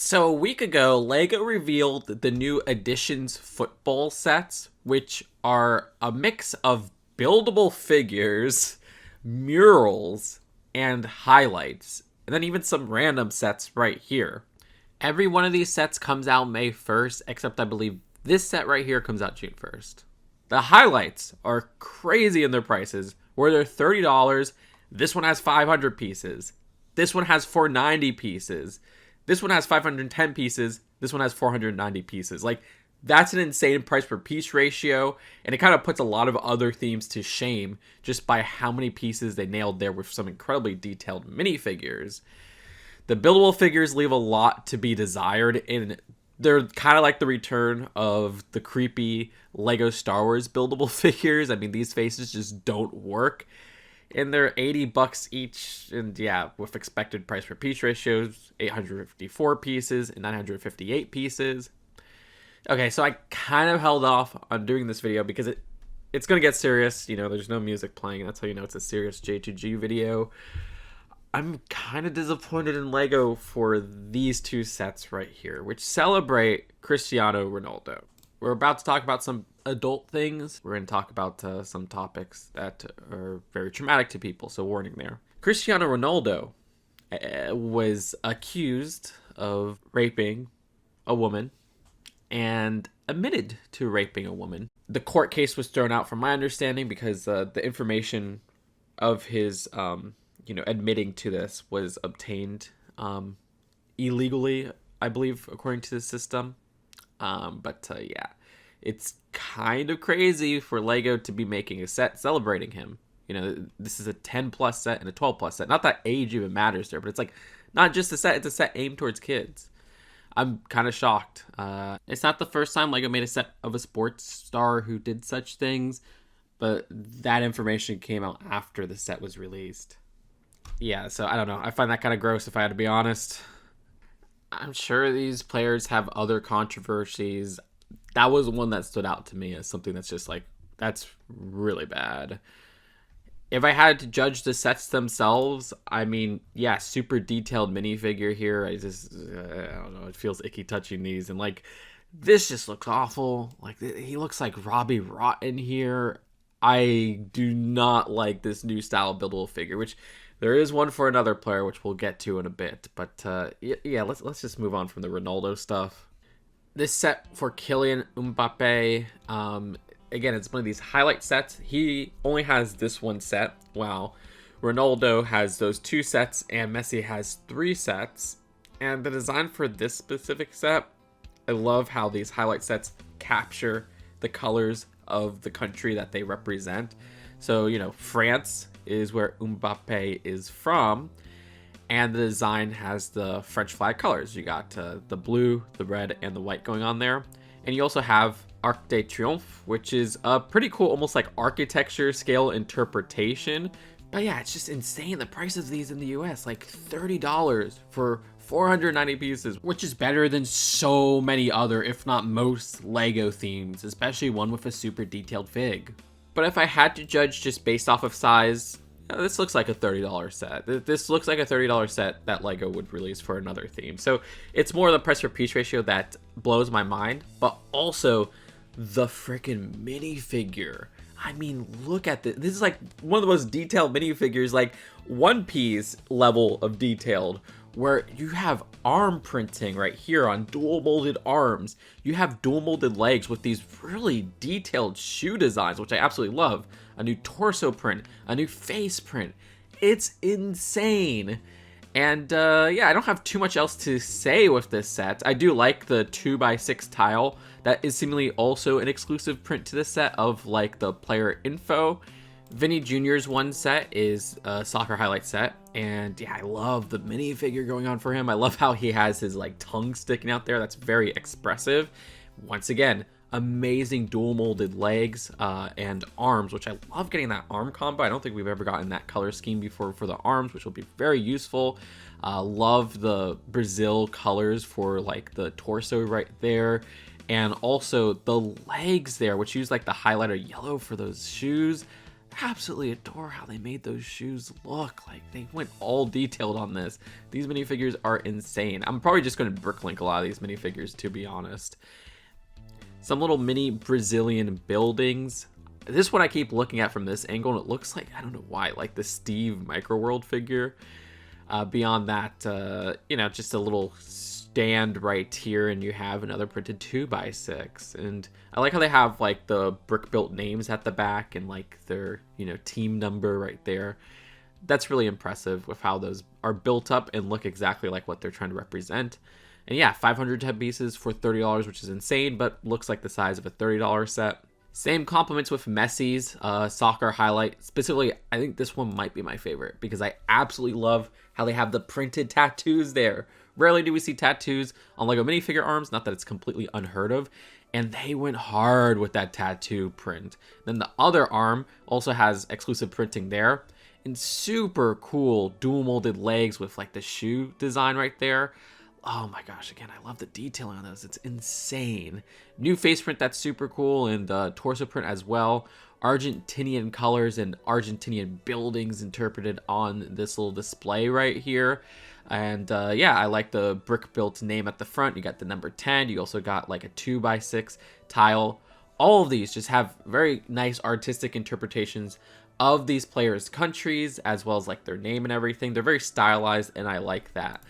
So a week ago, LEGO revealed the new Editions football sets, which are a mix of buildable figures, murals, and highlights, and then even some random sets right here. Every one of these sets comes out May 1st, except I believe this set right here comes out June 1st. The highlights are crazy in their prices, where they're $30. This one has 500 pieces. This one has 490 pieces. This one has 510 pieces. This one has 490 pieces. Like, that's an insane price per piece ratio, and it kind of puts a lot of other themes to shame just by how many pieces they nailed there with some incredibly detailed minifigures. The buildable figures leave a lot to be desired, and they're kind of like the return of the creepy Lego Star Wars buildable figures. I mean, these faces just don't work. And they're $80 each, and yeah, with expected price per piece ratios, 854 pieces and 958 pieces. Okay, so I kind of held off on doing this video because it's going to get serious. You know, there's no music playing. That's how you know it's a serious J2G video. I'm kind of disappointed in LEGO for these two sets right here, which celebrate Cristiano Ronaldo. We're about to talk about some adult things. We're going to talk about some topics that are very traumatic to people, so warning there. Cristiano Ronaldo was accused of raping a woman and admitted to raping a woman. The court case was thrown out from my understanding because the information of his admitting to this was obtained illegally, I believe, according to the system. Yeah, it's kind of crazy for LEGO to be making a set celebrating him. You know, this is a 10 plus set and a 12 plus set. Not that age even matters there, but it's like not just a set, it's a set aimed towards kids. I'm kind of shocked. It's not the first time LEGO made a set of a sports star who did such things, but that information came out after the set was released. Yeah, so I don't know. I find that kind of gross if I had to be honest. I'm sure these players have other controversies. That was one that stood out to me as something that's just like, that's really bad. If I had to judge the sets themselves, I mean, yeah, super detailed minifigure here. I don't know, it feels icky touching these. And like, this just looks awful. Like, he looks like Robbie Rotten here. I do not like this new style buildable figure, which there is one for another player, which we'll get to in a bit. But yeah, let's just move on from the Ronaldo stuff. This set for Kylian Mbappé, again, it's one of these highlight sets. He only has this one set, while Ronaldo has those two sets, and Messi has 3 sets. And the design for this specific set, I love how these highlight sets capture the colors of the country that they represent. So, you know, France is where Mbappé is from, and the design has the French flag colors. You got the blue, the red, and the white going on there. And you also have Arc de Triomphe, which is a pretty cool, almost like architecture scale interpretation. But yeah, it's just insane. The price of these in the US, like $30 for 490 pieces, which is better than so many other, if not most, LEGO themes, especially one with a super detailed fig. But if I had to judge just based off of size, this looks like a $30 set. This looks like a $30 set that LEGO would release for another theme. So it's more the price per piece ratio that blows my mind, but also the freaking minifigure. I mean, look at this. This is like one of the most detailed minifigures, like One Piece level of detailed, where you have arm printing right here on dual molded arms. You have dual molded legs with these really detailed shoe designs, which I absolutely love. A new torso print, a new face print. It's insane. And yeah, I don't have too much else to say with this set. I do like the 2x6 tile. That is seemingly also an exclusive print to this set of like the player info. Vini Jr.'s one set is a soccer highlight set, and yeah, I love the minifigure going on for him. I love how he has his like tongue sticking out there. That's very expressive. Once again, amazing dual molded legs and arms, which I love getting that arm combo. I don't think we've ever gotten that color scheme before for the arms, which will be very useful. Love the Brazil colors for like the torso right there, and also the legs there, which use like the highlighter yellow for those shoes. Absolutely adore how they made those shoes look. Like, they went all detailed on this. These minifigures are insane. I'm probably just going to bricklink a lot of these minifigures, to be honest. Some little mini Brazilian buildings. This one I keep looking at from this angle, and it looks like, I don't know why, like the Steve Microworld figure. Beyond that, you know, just a little stand right here, and you have another printed 2x6. And I like how they have like the brick built names at the back and like their, you know, team number right there. That's really impressive with how those are built up and look exactly like what they're trying to represent. And yeah, 500 head pieces for $30, which is insane, but looks like the size of a $30 set. Same compliments with Messi's soccer highlight. Specifically, I think this one might be my favorite because I absolutely love how they have the printed tattoos there. Rarely do we see tattoos on LEGO minifigure arms, not that it's completely unheard of. And they went hard with that tattoo print. Then the other arm also has exclusive printing there. And super cool dual molded legs with like the shoe design right there. Oh my gosh, again, I love the detailing on those. It's insane. New face print that's super cool, and torso print as well. Argentinian colors and Argentinian buildings interpreted on this little display right here. And yeah, I like the brick built name at the front. You got the number 10. You also got like a 2x6 tile. All of these just have very nice artistic interpretations of these players' countries, as well as like their name and everything. They're very stylized, and I like that.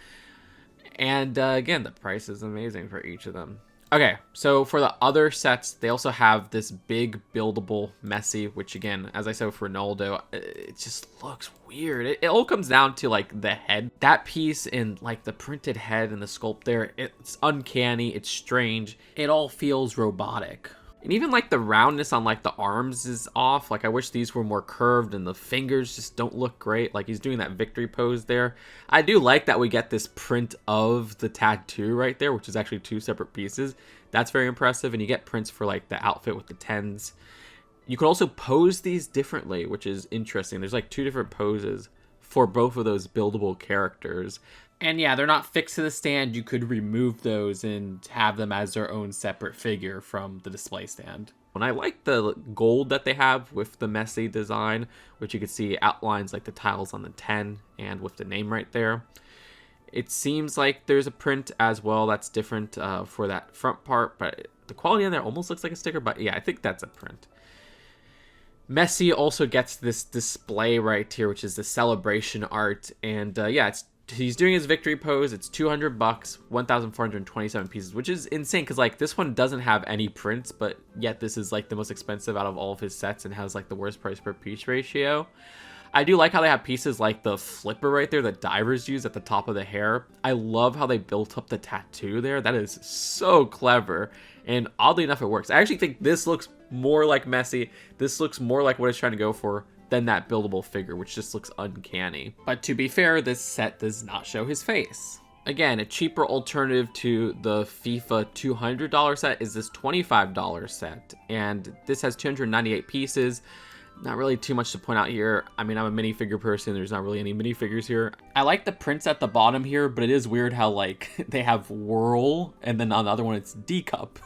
And again, the price is amazing for each of them. Okay, so for the other sets, they also have this big buildable Messi, which again, as I said with Ronaldo, it just looks weird. It all comes down to like the head. That piece and like the printed head and the sculpt there, it's uncanny, it's strange. It all feels robotic. And even like the roundness on like the arms is off. Like I wish these were more curved, and the fingers just don't look great. Like he's doing that victory pose there. I do like that we get this print of the tattoo right there, which is actually two separate pieces. That's very impressive. And you get prints for like the outfit with the 10s. You could also pose these differently, which is interesting. There's like two different poses for both of those buildable characters. And yeah, they're not fixed to the stand. You could remove those and have them as their own separate figure from the display stand. And I like the gold that they have with the Messi design, which you can see outlines like the tiles on the 10 and with the name right there. It seems like there's a print as well that's different for that front part, but the quality on there almost looks like a sticker, but yeah, I think that's a print. Messi also gets this display right here, which is the celebration art, and yeah, he's doing his victory pose. It's $200, 1,427 pieces, which is insane because like this one doesn't have any prints, but yet this is like the most expensive out of all of his sets and has like the worst price per piece ratio. I do like how they have pieces like the flipper right there that divers use at the top of the hair. I love how they built up the tattoo there. That is so clever, and oddly enough, it works. I actually think this looks more like Messi. This looks more like what it's trying to go for than that buildable figure, which just looks uncanny. But to be fair, this set does not show his face. Again, a cheaper alternative to the FIFA $200 set is this $25 set, and this has 298 pieces. Not really too much to point out here. I mean, I'm a minifigure person. There's not really any minifigures here. I like the prints at the bottom here, but it is weird how like they have whirl, and then on the other one it's D cup.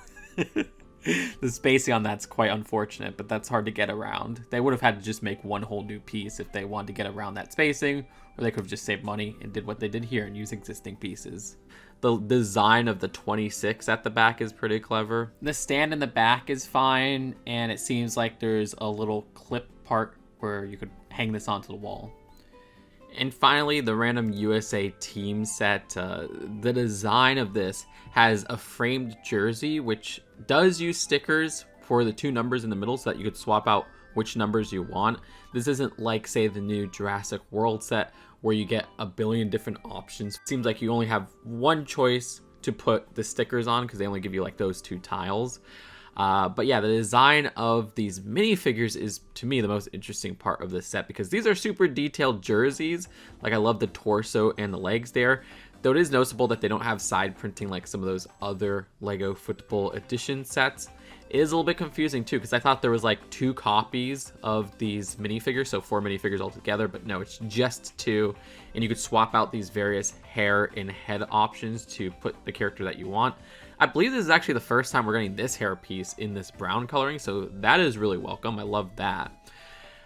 The spacing on that's quite unfortunate, but that's hard to get around. They would have had to just make one whole new piece if they wanted to get around that spacing, or they could have just saved money and did what they did here and use existing pieces. The design of the 26 at the back is pretty clever. The stand in the back is fine, and it seems like there's a little clip part where you could hang this onto the wall. And finally, the random USA team set. The design of this has a framed jersey, which does use stickers for the two numbers in the middle so that you could swap out which numbers you want. This isn't like, say, the new Jurassic World set where you get a billion different options. It seems like you only have one choice to put the stickers on because they only give you like those two tiles. But yeah, the design of these minifigures is, to me, the most interesting part of this set because these are super detailed jerseys. Like, I love the torso and the legs there. Though it is noticeable that they don't have side printing like some of those other LEGO Football Edition sets. It is a little bit confusing too because I thought there was like 2 copies of these minifigures, so 4 minifigures altogether, but no, it's just 2. And you could swap out these various hair and head options to put the character that you want. I believe this is actually the first time we're getting this hair piece in this brown coloring, so that is really welcome. I love that.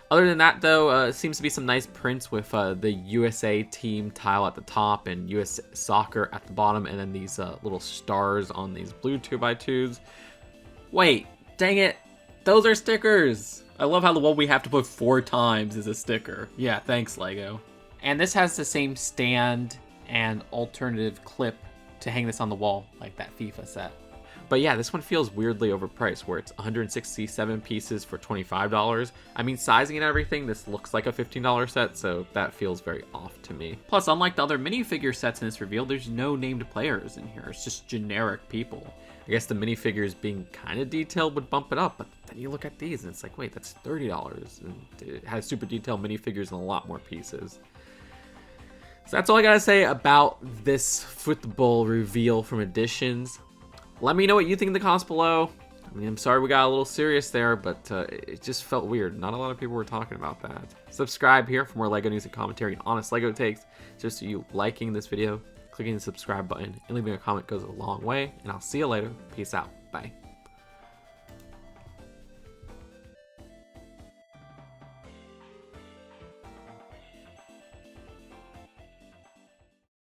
Other than that, though, it seems to be some nice prints with the USA team tile at the top and US Soccer at the bottom, and then these little stars on these blue 2x2s. Wait, dang it. Those are stickers. I love how the one we have to put 4 times is a sticker. Yeah, thanks, Lego. And this has the same stand and alternative clip to hang this on the wall, like that FIFA set. But yeah, this one feels weirdly overpriced, where it's 167 pieces for $25. I mean, sizing and everything, this looks like a $15 set, so that feels very off to me. Plus, unlike the other minifigure sets in this reveal, there's no named players in here. It's just generic people. I guess the minifigures being kind of detailed would bump it up, but then you look at these and it's like, wait, that's $30. And it has super detailed minifigures and a lot more pieces. So that's all I gotta say about this football reveal from Editions. Let me know what you think in the comments below. I mean, I'm sorry we got a little serious there, but it just felt weird. Not a lot of people were talking about that. Subscribe here for more LEGO news and commentary and honest LEGO takes. Just so you liking this video, clicking the subscribe button, and leaving a comment goes a long way. And I'll see you later. Peace out. Bye.